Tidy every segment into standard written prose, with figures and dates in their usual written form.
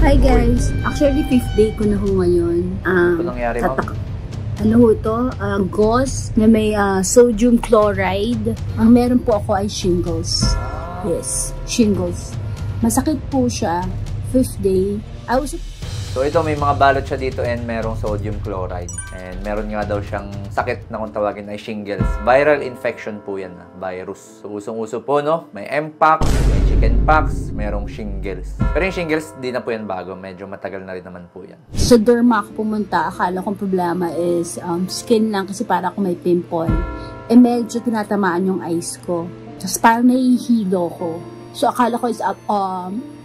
Hi guys! Actually, 5th day ko na ho ngayon. Ano nangyari, ma'am? Ano ho to? Gauze na may sodium chloride. Ang meron po ako ay shingles. Yes, shingles. Masakit po siya. 5th day. So ito, may mga balot siya dito and merong sodium chloride. And meron nga daw siyang sakit na kung tawagin ay shingles. Viral infection po yan, virus. So usong-uso po, no? May mpox, may chickenpox, merong shingles. Pero yung shingles, di na po yan bago. Medyo matagal na rin naman po yan. Sa derma ako pumunta, akala kong problema is skin lang kasi para ako may pimple. Eh medyo tinatamaan yung eyes ko. Tapos parang nahihilo ko. So akala ko is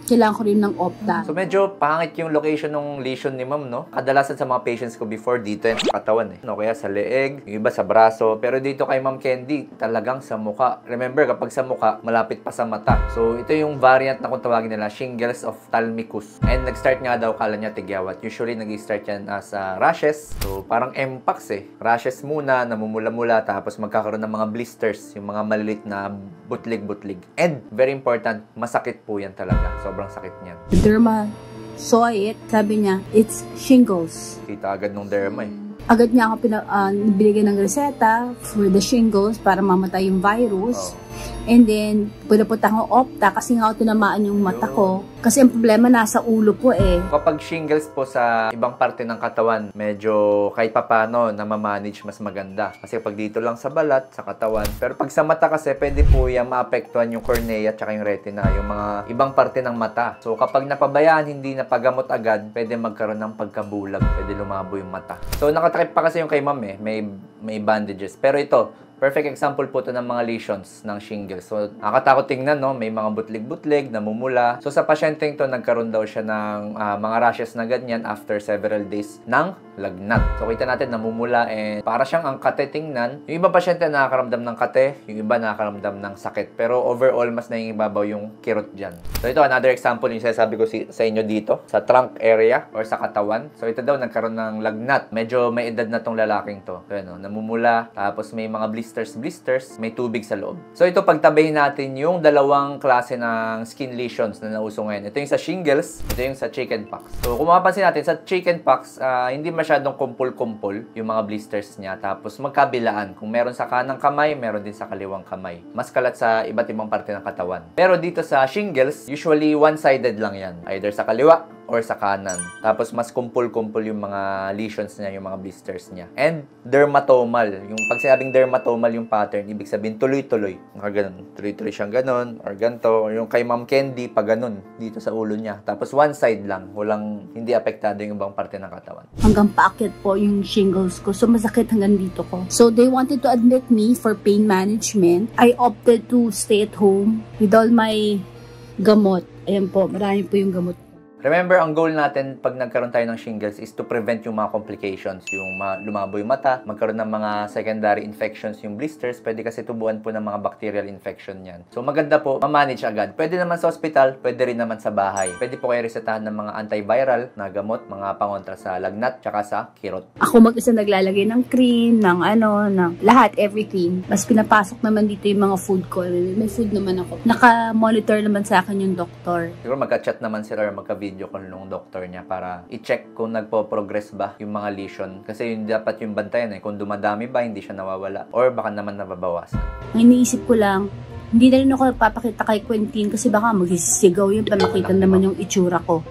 kailangan ko rin ng Opta. So medyo pangit yung location ng lesion ni ma'am, no? Kadalasan sa mga patients ko before dito yan sa katawan eh. No, kaya sa leeg, yung iba sa braso. Pero dito kay Ma'am Candy, talagang sa mukha. Remember, kapag sa mukha, malapit pa sa mata. So ito yung variant na kung tawagin nila, shingles ophthalmicus. And nag-start nga daw, kala niya tigyawat. Usually, nag-start yan as rashes. So parang mpox eh. Rashes muna, namumula-mula, tapos magkakaroon ng mga blisters, yung mga malilit na butlig-butlig. And very important, masakit po yan talaga. Sobrang sakit niyan. The derma saw it. Sabi niya, it's shingles. Kita agad nung derma eh. Agad niya ako binigyan ng reseta for the shingles para mamatay yung virus. And then, pinapunta akong Opta kasi nga tinamaan yung mata ko. Kasi ang problema nasa ulo po eh. Kapag shingles po sa ibang parte ng katawan, medyo kahit papano na ma-manage mas maganda. Kasi pag dito lang sa balat, sa katawan. Pero pag sa mata kasi, pwede po yan maapektuhan yung cornea at yung retina, yung mga ibang parte ng mata. So kapag napabayaan, hindi napagamot agad, pwede magkaroon ng pagkabulag. Pwede lumabo yung mata. So nakatakip pa kasi yung kay ma'am eh. May bandages. Pero ito, perfect example po ito ng mga lesions ng shingles. So, nakakatakot tingnan, no? May mga butlig-butlig, namumula. So, sa pasyenteng to, nagkaroon daw siya ng mga rashes na ganyan after several days ng lagnat. So, kita natin, namumula and para siyang ang kate tingnan. Yung iba pasyente nakakaramdam ng kate, yung iba nakakaramdam ng sakit. Pero overall, mas nangingibabaw yung kirot dyan. So, ito, another example yung sinasabi ko sa inyo dito, sa trunk area or sa katawan. So, ito daw, nagkaroon ng lagnat. Medyo may edad na tong lalaking to. So, ano, namumula, tapos may mga blisters, may tubig sa loob. So ito, pagtabayin natin yung dalawang klase ng skin lesions na nauso ngayon. Ito yung sa shingles, ito yung sa chickenpox. So kung mapapansin natin, sa chickenpox, hindi masyadong kumpul-kumpul yung mga blisters niya. Tapos magkabilaan. Kung meron sa kanang kamay, meron din sa kaliwang kamay. Mas kalat sa iba't ibang parte ng katawan. Pero dito sa shingles, usually one-sided lang yan. Either sa kaliwa or sa kanan. Tapos mas kumpul-kumpul yung mga lesions niya, yung mga blisters niya. And dermatomal. Yung pag sinabing dermatomal yung pattern, ibig sabihin tuloy-tuloy. Ganun. Tuloy-tuloy siyang ganun, or ganito. Or yung kay Ma'am Candy, pag ganun, dito sa ulo niya. Tapos one side lang. Hindi apektado yung ibang parte ng katawan. Hanggang paakyat po yung shingles ko. So masakit hanggang dito ko. So they wanted to admit me for pain management. I opted to stay at home with all my gamot. Ayan po, marami po yung gamot. Remember, ang goal natin pag nagkaroon tayo ng shingles is to prevent yung mga complications, yung lumabo yung mata, magkaroon ng mga secondary infections, yung blisters, pwede kasi tubuan po ng mga bacterial infection yan. So maganda po, ma-manage agad. Pwede naman sa hospital, pwede rin naman sa bahay. Pwede po kayo resetahan ng mga antiviral na gamot, mga pangontra sa lagnat, tsaka sa kirot. Ako mag-isa naglalagay ng cream, ng lahat, everything. Mas pinapasok naman dito yung mga food ko. May food naman ako. Naka-monitor naman sa akin yung doktor. Siguro magka-chat naman sila or magka-video call nung doktor niya para i-check kung nagpo-progress ba yung mga lesion. Kasi yun dapat yung bantayan eh. Kung dumadami ba, hindi siya nawawala. Or baka naman nababawasan. Ang iniisip ko lang, hindi na rin ako papakita kay Quentin kasi baka magsisigaw yun pa makita naman yung itsura ko.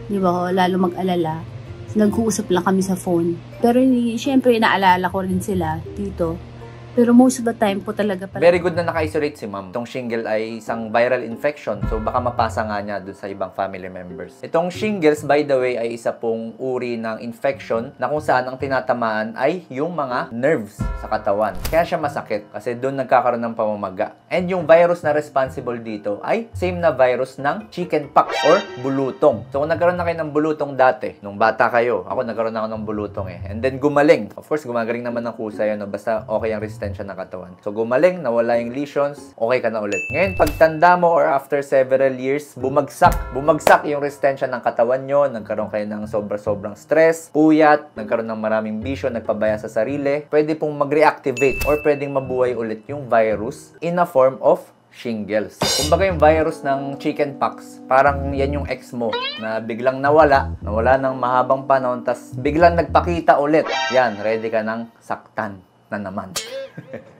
Di ba? Lalo mag-alala. Nag-uusap lang kami sa phone. Pero syempre, naalala ko rin sila dito. Pero most of the time po talaga pala. Very good na naka-isolate si ma'am. Itong shingle ay isang viral infection. So, baka mapasa nga niya dun sa ibang family members. Itong shingles, by the way, ay isa pong uri ng infection na kung saan ang tinatamaan ay yung mga nerves sa katawan. Kaya siya masakit kasi dun nagkakaroon ng pamamaga. And yung virus na responsible dito ay same na virus ng chickenpox or bulutong. So, kung nagkaroon na kayo ng bulutong dati, nung bata kayo, ako nagkaroon ako ng bulutong eh. And then gumaling. Of course, gumagaling naman ng kusa yun. No? Basta okay ang resistensya ng katawan. So, gumaling, nawala yung lesions, okay ka na ulit. Ngayon, pagtanda mo or after several years, bumagsak yung resistensya ng katawan nyo, nagkaroon kayo ng sobrang stress, puyat, nagkaroon ng maraming bisyo, nagpabaya sa sarili, pwede pong mag-reactivate or pwedeng mabuhay ulit yung virus in a form of shingles. Kumbaga yung virus ng chickenpox, parang yan yung ex mo na biglang nawala ng mahabang panahon, tas biglang nagpakita ulit. Yan, ready ka ng saktan na naman.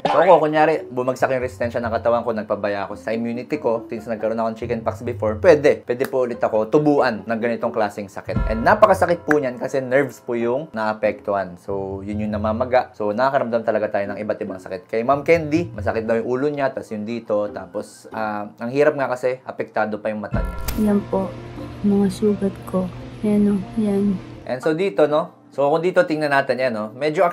So ako, kunyari, bumagsak yung resistensya ng katawan ko, nagpabaya ako sa immunity ko, since nagkaroon ako ng chickenpox before, pwede po ulit ako tubuan ng ganitong klaseng sakit. And napakasakit po niyan kasi nerves po yung naapektuhan. So, yun yung namamaga. So, nakakaramdam talaga tayo ng iba't ibang sakit. Kay Ma'am Candy, masakit daw yung ulo niya, tapos yung dito, tapos, ang hirap nga kasi, apektado pa yung mata niya. Yan po, mga sugat ko. Yan o, yan. And so dito, no? So, kung dito tingnan natin yan, no? Medyo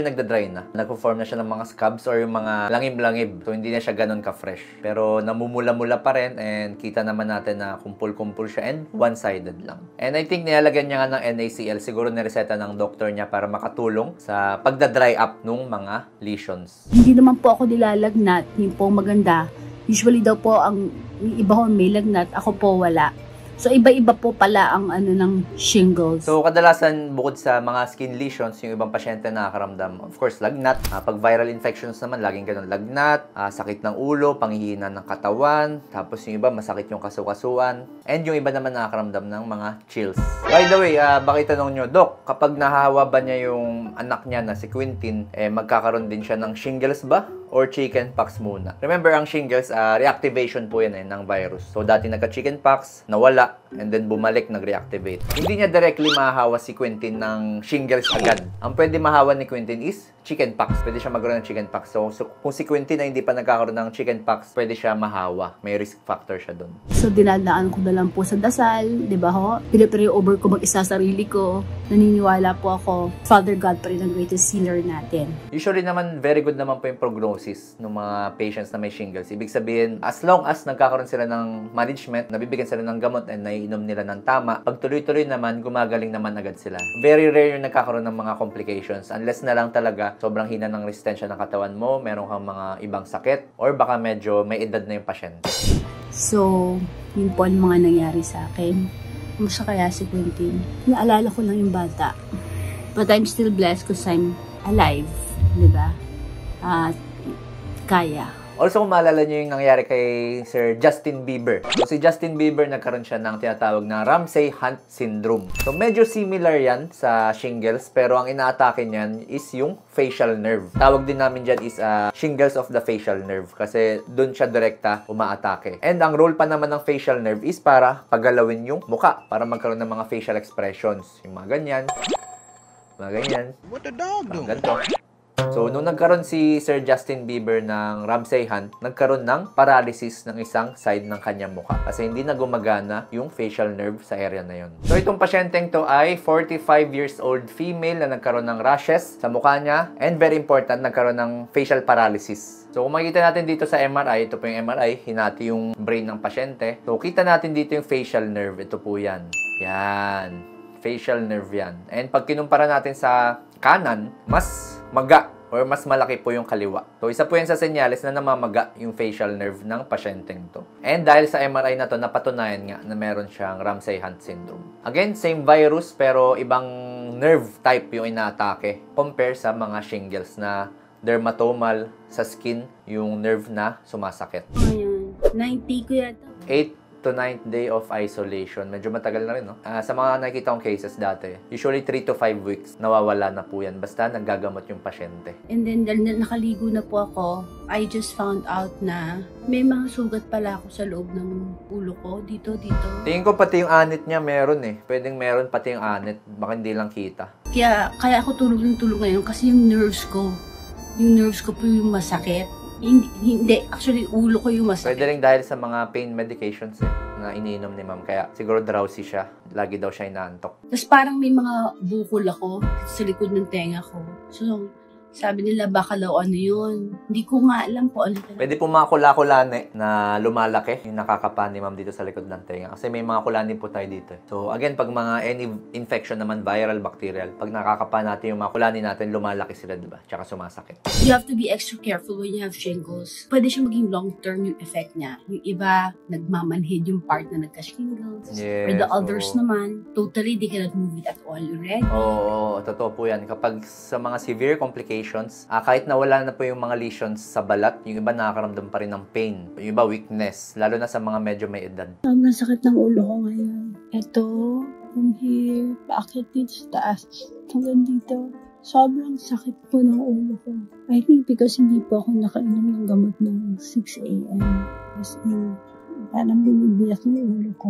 nagda-dry na. Nagpo-form na siya ng mga scabs or yung mga langib-langib. So, hindi na siya ganun ka-fresh. Pero, namumula-mula pa rin and kita naman natin na kumpul-kumpul siya and one-sided lang. And I think nilalagyan niya nga ng NaCl. Siguro nireseta ng doktor niya para makatulong sa pagda-dry up nung mga lesions. Hindi naman po ako nilalagnat. Hindi po maganda. Usually daw po, ang iba ko may lagnat. Ako po wala. So, iba-iba po pala ang ng shingles. So, kadalasan, bukod sa mga skin lesions, yung ibang pasyente nakakaramdam, of course, lagnat. Pag viral infections naman, laging ganun. Lagnat, sakit ng ulo, panghihina ng katawan, tapos yung iba, masakit yung kasukasuan, and yung iba naman nakakaramdam ng mga chills. By the way, baka itanong nyo, Dok, kapag nahahawa ba niya yung anak niya na si Quintin, magkakaroon din siya ng shingles ba? Or chickenpox muna. Remember, ang shingles, reactivation po yan ng virus. So, dati nagka-chickenpox, nawala, and then bumalik, nag-reactivate. Hindi niya directly mahahawa si Quintin ng shingles agad. Ang pwede mahawa ni Quintin is chickenpox. Pwede siya magkaroon ng chickenpox. So, kung si Quintin ay hindi pa nagkakaroon ng chickenpox, pwede siya mahawa. May risk factor siya doon. So, dinadaan ko na lang po sa dasal, di ba ho? Pinipray over ko mag-isa sarili ko. Naniniwala po ako, Father God pa rin ang greatest healer natin. Usually naman, very good naman po yung prognosis ng mga patients na may shingles. Ibig sabihin, as long as nagkakaroon sila ng management, nabibigyan sila ng gamot and naiinom nila ng tama, pag tuloy-tuloy naman, gumagaling naman agad sila. Very rare yung nagkakaroon ng mga complications. Unless na lang talaga, sobrang hina ng resistensya ng katawan mo, meron kang mga ibang sakit, or baka medyo may edad na yung pasyente. So, yun po ang mga nangyari sa akin. Musta kaya si Quintin? Naalala ko lang yung bata. But I'm still blessed because I'm alive. Diba? Kaya. Also, kung maalala nyo yung nangyari kay Sir Justin Bieber. So, si Justin Bieber, nagkaroon siya ng tinatawag na Ramsay-Hunt syndrome. So, medyo similar yan sa shingles, pero ang inaatake niyan is yung facial nerve. Tawag din namin dyan is shingles of the facial nerve kasi dun siya direkta umaatake. And ang role pa naman ng facial nerve is para pagalawin yung muka, para magkaroon ng mga facial expressions. Yung mga ganyan, mga ganyan. What the dog do? Ganito. So, nung nagkaroon si Sir Justin Bieber ng Ramsay-Hunt, nagkaroon ng paralysis ng isang side ng kanyang mukha. Kasi hindi na gumagana yung facial nerve sa area na yun. So, itong pasyenteng to ay 45 years old female na nagkaroon ng rashes sa mukha niya. And very important, nagkaroon ng facial paralysis. So, kung makikita natin dito sa MRI, ito po yung MRI, hinati yung brain ng pasyente. So, kita natin dito yung facial nerve. Ito po yan. Yan. Facial nerve yan. And pag kinumpara natin sa kanan, mas maga or mas malaki po yung kaliwa. So, isa po yan sa senyales na namamaga yung facial nerve ng pasyenteng to. And dahil sa MRI na to, napatunayan nga na meron siyang Ramsay-Hunt syndrome. Again, same virus pero ibang nerve type yung inaatake compare sa mga shingles na dermatomal sa skin yung nerve na sumasakit. Ayan. 90 ko yata. 8 to 9th day of isolation. Medyo matagal na rin, no? Sa mga nakikita kong cases dati, usually 3 to 5 weeks, nawawala na po yan. Basta naggagamot yung pasyente. And then, dahil nakaligo na po ako, I just found out na may mga sugat pala ako sa loob ng ulo ko. Dito. Tingin ko pati yung anit niya meron eh. Pwedeng meron pati yung anit. Baka hindi lang kita. Kaya ako tulog ngayon kasi yung nerves ko po yung masakit. Hindi, actually, ulo ko yung masakit. Pwede rin dahil sa mga pain medications na iniinom ni ma'am. Kaya siguro drowsy siya. Lagi daw siya inaantok. Tapos parang may mga bukol ako sa likod ng tenga ko. So, sabi nila baka daw ano yun. Hindi ko nga alam po ano. Pwede po mga kula-kulane na lumalaki yung nakakapa ni ma'am dito sa likod ng tenga. Kasi may mga kulani po tayo dito. So again, pag mga any infection naman, viral, bacterial, pag nakakapa natin yung mga kulani natin, lumalaki sila, diba? Tsaka sumasakit. You have to be extra careful when you have shingles. Pwede siya maging long-term yung effect niya. Yung iba, nagmamanhid yung part na nagka-shingles. Yes, For the others naman, totally they cannot move it at all already. Oo, totoo po yan. Kapag sa mga severe complications, complications. Kahit na wala na po yung mga lesions sa balat, yung iba nakakaramdam pa rin ng pain. Yung iba weakness, lalo na sa mga medyo may edad. Sobrang sakit ng ulo ko ngayon. Ito, from here, paakit dito sa taas, hanggang dito. Sobrang sakit po ng ulo ko. I think because hindi po ako nakainom ng gamot ng 6 a.m. As in, parang binibiyak yung ulo ko.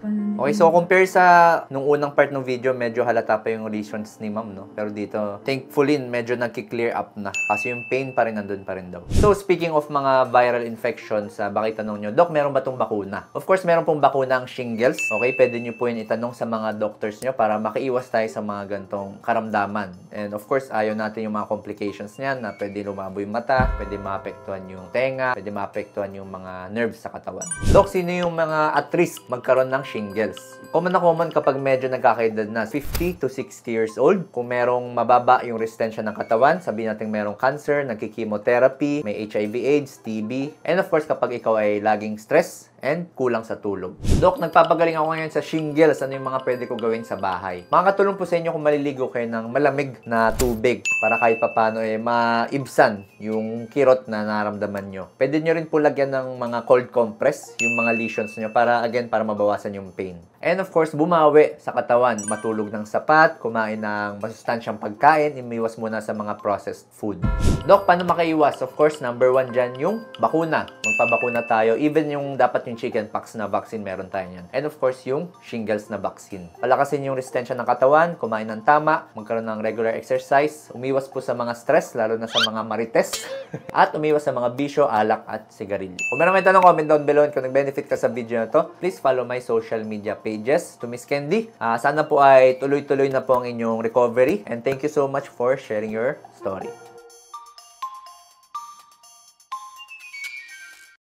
Okay, so compare sa nung unang part ng video, medyo halata pa yung lesions ni ma'am, no? Pero dito, thankfully, medyo nagki-clear up na. Kasi yung pain pa rin nandun pa rin daw. So, speaking of mga viral infections, baka itanong nyo, Doc, meron ba itong bakuna? Of course, meron pong bakuna ang shingles. Okay, pwede nyo po yun itanong sa mga doctors nyo para makaiwas tayo sa mga gantong karamdaman. And of course, ayaw natin yung mga complications niyan na pwede lumabo yung mata, pwede maapektuhan yung tenga, pwede maapektuhan yung mga nerves sa katawan. Doc, sino yung mga at risk magkaroon ng shingles? Common na common kapag medyo nagkakaedad na 50 to 60 years old. Kung merong mababa yung resistensya ng katawan, sabihin natin merong cancer, nagki-chemotherapy, may HIV/AIDS, TB, and of course kapag ikaw ay laging stress and kulang sa tulog. Doc, nagpapagaling ako ngayon sa shingles. Ano yung mga pwede ko gawin sa bahay? Makakatulong po sa inyo kung maliligo kayo ng malamig na tubig para kahit papano maibsan yung kirot na naramdaman nyo. Pwede nyo rin po lagyan ng mga cold compress yung mga lesions nyo para again, para mabawasan yung pain. And of course, bumawi sa katawan. Matulog ng sapat, kumain ng masustansyang pagkain, imiwas muna sa mga processed food. Doc, paano makaiwas? Of course, number 1 dyan yung bakuna. Magpabakuna tayo. Even yung dapat yung chickenpox na vaccine, meron tayo yan. And of course, yung shingles na vaccine. Palakasin yung resistensya ng katawan, kumain ng tama, magkaroon ng regular exercise, umiwas po sa mga stress, lalo na sa mga marites, at umiwas sa mga bisyo, alak, at sigarilyo. Kung meron may tanong, comment down below. Kung nag-benefit ka sa video na to, please follow my social media pages. To Miss Candy, sana po ay tuloy-tuloy na po ang inyong recovery. And thank you so much for sharing your story.